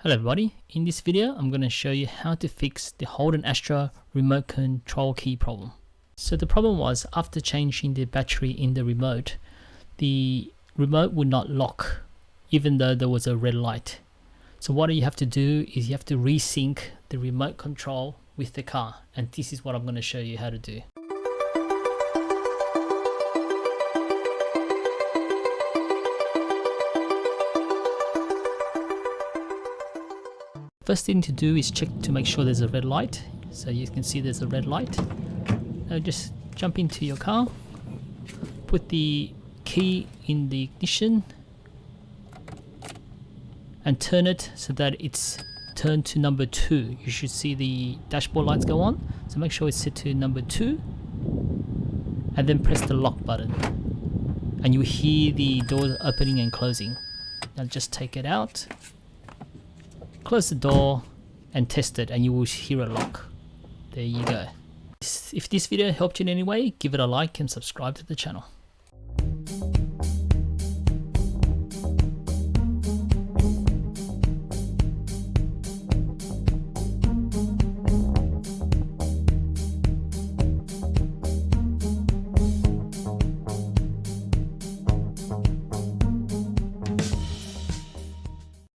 Hello everybody, in this video I'm going to show you how to fix the Holden Astra remote control key problem. So the problem was, after changing the battery in the remote would not lock even though there was a red light. So what you have to do is you have to resync the remote control with the car, and this is what I'm going to show you how to do. First thing to do is check to make sure there's a red light. So you can see there's a red light. Now just jump into your car, put the key in the ignition and turn it so that it's turned to number 2. You should see the dashboard lights go on. So make sure it's set to number 2 and then press the lock button. And you will hear the doors opening and closing. Now just take it out. Close the door and test it and you will hear a lock. There you go. If this video helped you in any way, give it a like and subscribe to the channel.